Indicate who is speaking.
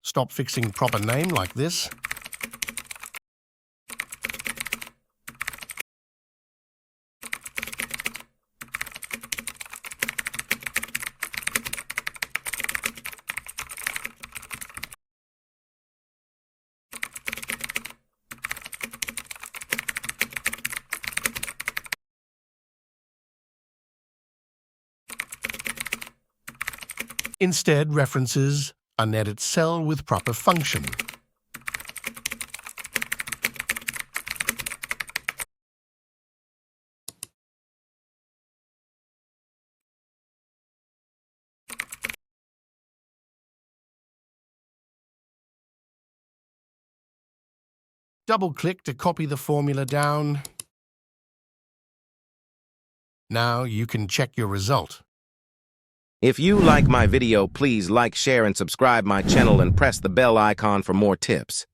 Speaker 1: Stop fixing proper name like this. Instead, references an edit cell with proper function. Double-click to copy the formula down. Now you can check your result.
Speaker 2: If you like my video, please like, share, and subscribe my channel and press the bell icon for more tips.